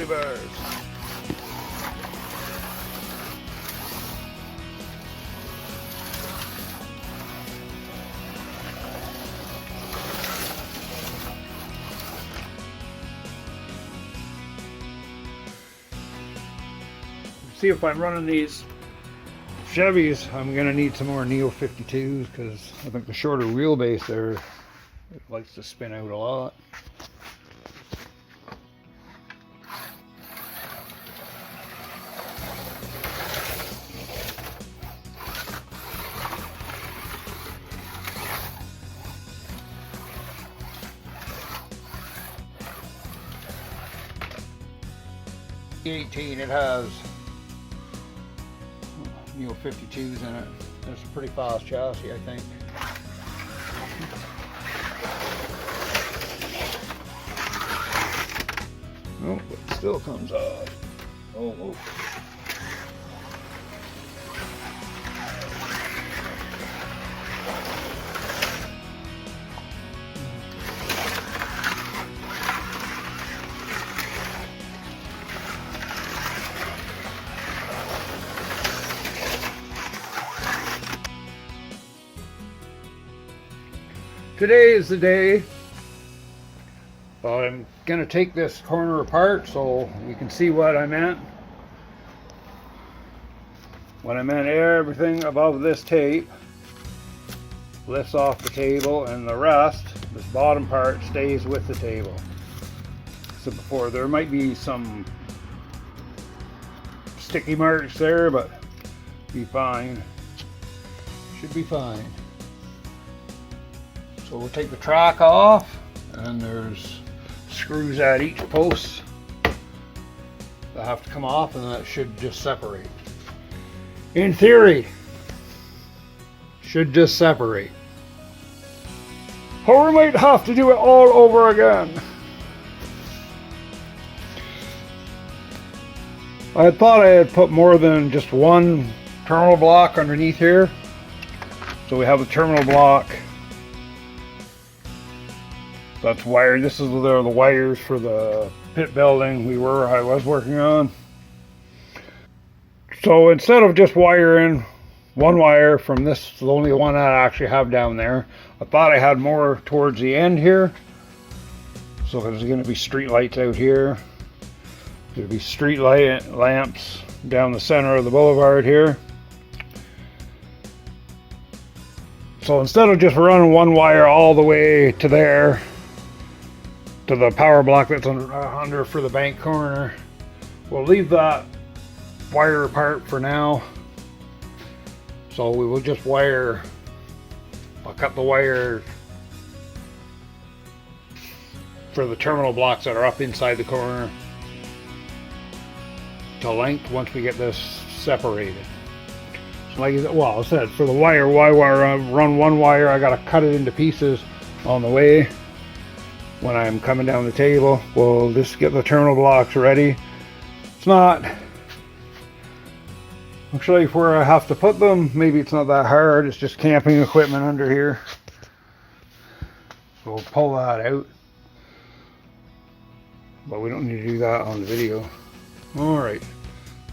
gummy bears. See, if I'm running these Chevys, I'm going to need some more Neo 52s because I think the shorter wheelbase there, it likes to spin out a lot. The 18, it has Neo 52s in it. It's a pretty fast chassis, I think. Oh, it still comes off. Oh. Today is the day I'm going to take this corner apart so you can see what I meant. When I meant everything above this tape lifts off the table and the rest, this bottom part, stays with the table. So before, there might be some sticky marks there, but be fine. Should be fine. So we'll take the track off, and there's screws at each post that have to come off, and that should just separate. In theory, should just separate. Or we might have to do it all over again. I thought I had put more than just one terminal block underneath here. So we have the terminal block that's wired. This is the wires for the pit building I was working on. So instead of just wiring one wire from this, the only one I actually have down there, I thought I had more towards the end here. So there's going to be street lights out here. There'll be street lamps down the center of the boulevard here. So instead of just running one wire all the way to there, to the power block that's under for the bank corner, we'll leave that wire apart for now. So we will just wire, I'll cut the wire for the terminal blocks that are up inside the corner to length once we get this separated. So like I said, for the wire, why run one wire, I gotta cut it into pieces on the way. When I'm coming down the table, we'll just get the terminal blocks ready. It's not, I'll show you where I have to put them. Maybe it's not that hard, it's just camping equipment under here. So we'll pull that out. But we don't need to do that on the video. Alright,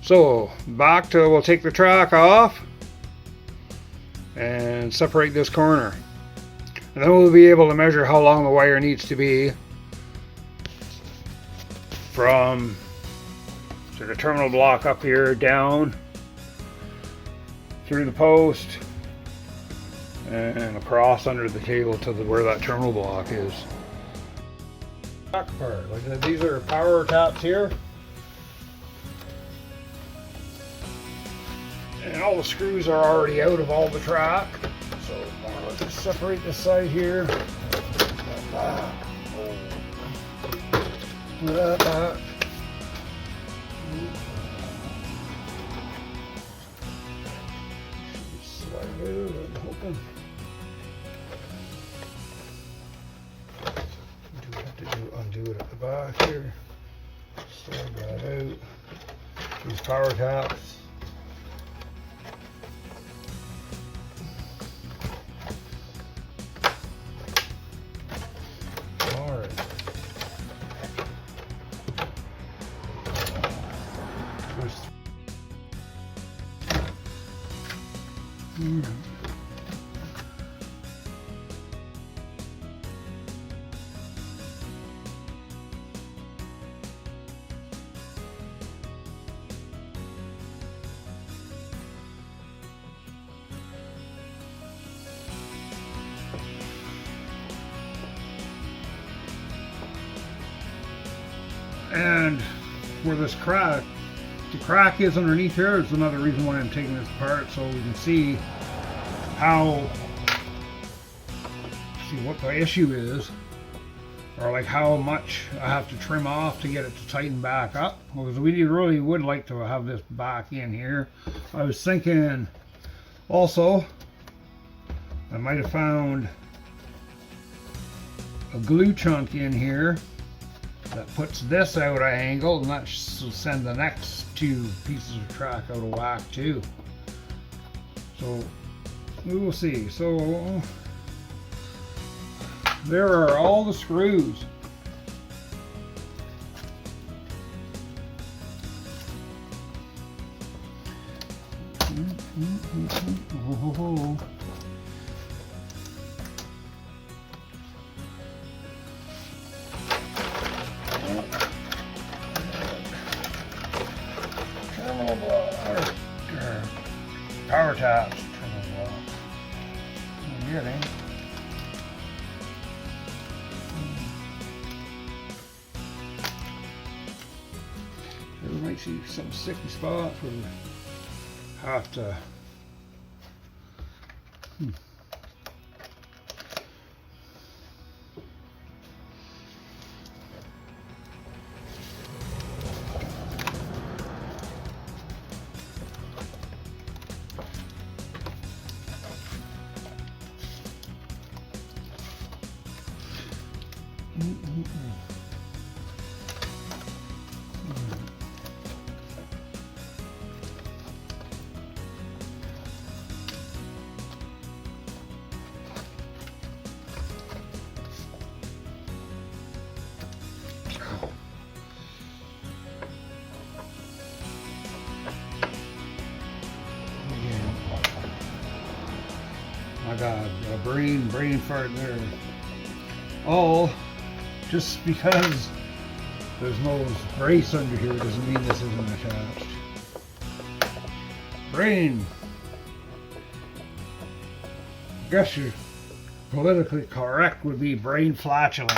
so back to, we'll take the track off and separate this corner. And then we'll be able to measure how long the wire needs to be from the terminal block up here down through the post and across under the table to where that terminal block is. Back part, like that, these are power taps here. And all the screws are already out of all the track. So let's just separate this side here. Slide out, I'm hoping. Do have to undo it at the back here. Slide that out. These power taps. And where this crack, the crack is underneath here is another reason why I'm taking this apart, so we can see what the issue is, or like how much I have to trim off to get it to tighten back up, because we really would like to have this back in here. I was thinking also I might have found a glue chunk in here that puts this out at angle, and that will send the next two pieces of track out of whack too. So we will see. So there are all the screws. Power taps. I'm getting. We might see some sticky spots where we have to. My God, a brain fart there. Oh, just because there's no brace under here doesn't mean this isn't attached. Brain. I guess you're politically correct would be brain flatulence.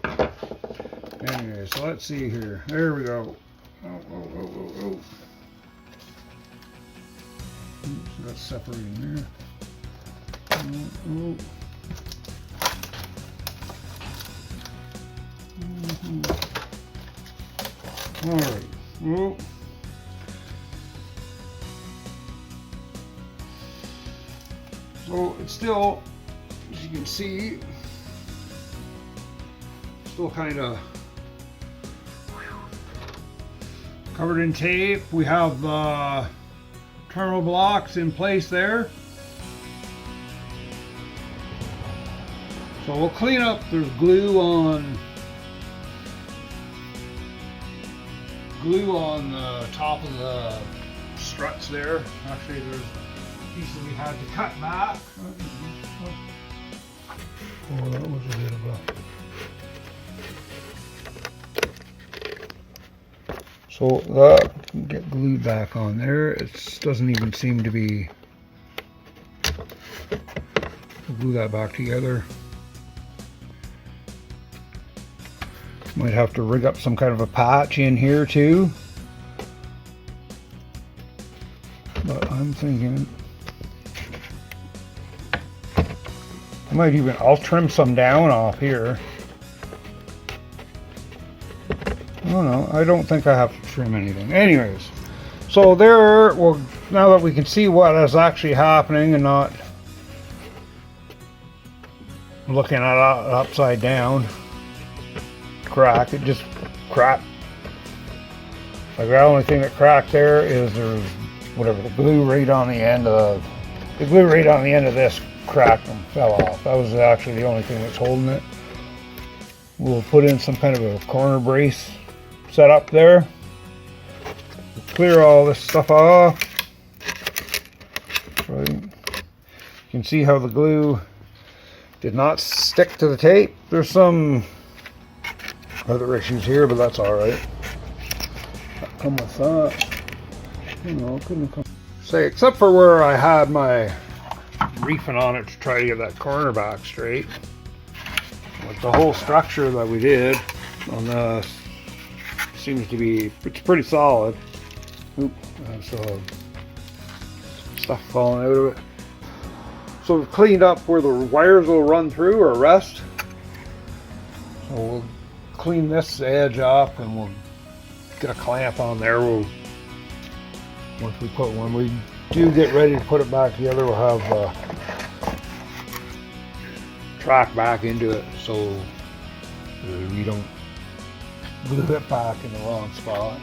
Anyway, so let's see here. There we go. Oh. Oops, that's separating there. All right. So it's still, as you can see, still kind of covered in tape. We have the terminal blocks in place there. So we'll clean up. There's glue on the top of the struts there. Actually, there's pieces we had to cut back. Oh, that was a bit of a... So that can get glued back on there. It doesn't even seem to be... We'll glue that back together. Might have to rig up some kind of a patch in here too. But I'm thinking I'll trim some down off here. Oh no, I don't think I have to trim anything. Anyways, so there, well, now that we can see what is actually happening and not looking at it upside down. Crack, it just cracked. Like the only thing that cracked there is there's whatever the glue right on the end of this cracked and fell off. That was actually the only thing that's holding it. We'll put in some kind of a corner brace set up there. clear all this stuff off. Right. You can see how the glue did not stick to the tape. There's some other issues here, but that's alright. Come with that. You know, couldn't come. Say, except for where I had my reefing on it to try to get that corner back straight. Like the whole structure that we did on this seems to be, it's pretty solid. Oop, so stuff falling out of it. So we've cleaned up where the wires will run through or rest. So we'll clean this edge up and we'll get a clamp on there. Once we put when we do get ready to put it back together, we'll have track back into it so we don't glue it back in the wrong spot.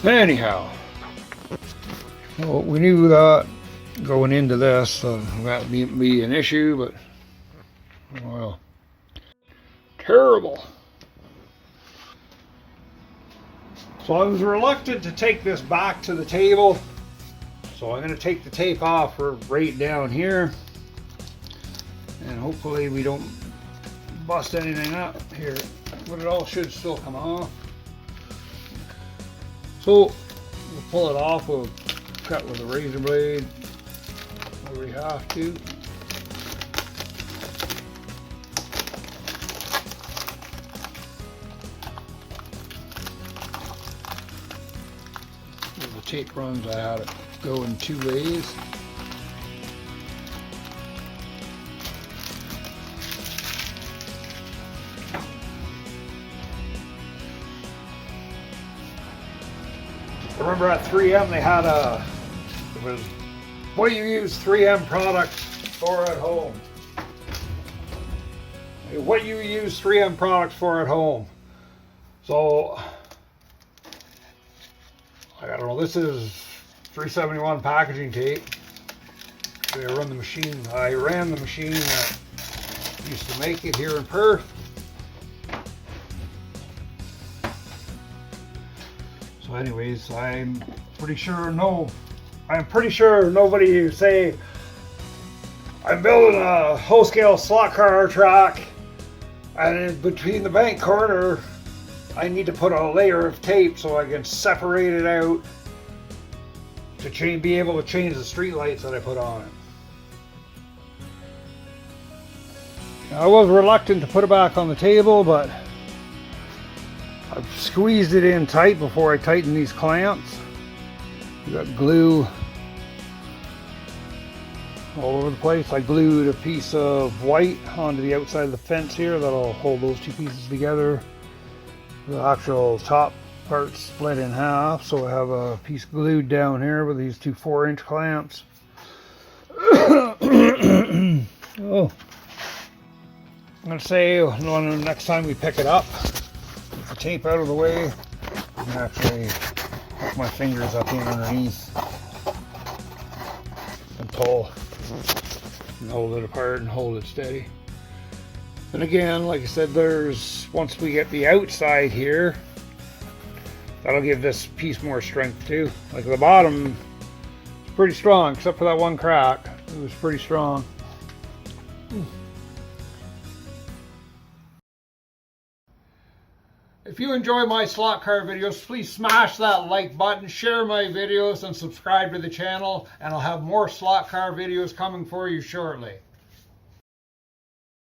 Anyhow, well, we knew that going into this that would be an issue, but well, terrible. So I was reluctant to take this back to the table, so I'm going to take the tape off right down here, and hopefully we don't bust anything up here, but it all should still come off. So we'll pull it off, we'll cut with a razor blade where we have to. With the tape runs, I had it go in 2 ways. I remember at 3M they had it was what do you use 3M products for at home? What you use 3M products for at home? So I don't know, this is 371 packaging tape. I ran the machine that used to make it here in Perth. So anyways, I'm pretty sure nobody say I'm building a whole scale slot car track and between the bank corner I need to put a layer of tape so I can separate it out to be able to change the street lights that I put on it. I was reluctant to put it back on the table, but I've squeezed it in tight before I tighten these clamps. We got glue all over the place. I glued a piece of white onto the outside of the fence here that'll hold those two pieces together. The actual top part split in half, so I have a piece glued down here with these two 4-inch clamps. Oh, I'm gonna say next time we pick it up, get the tape out of the way, I can actually hook my fingers up in underneath and pull and hold it apart and hold it steady. And again, like I said, once we get the outside here, that'll give this piece more strength too. Like the bottom is pretty strong, except for that one crack. It was pretty strong. If you enjoy my slot car videos, please smash that like button, share my videos, and subscribe to the channel, and I'll have more slot car videos coming for you shortly.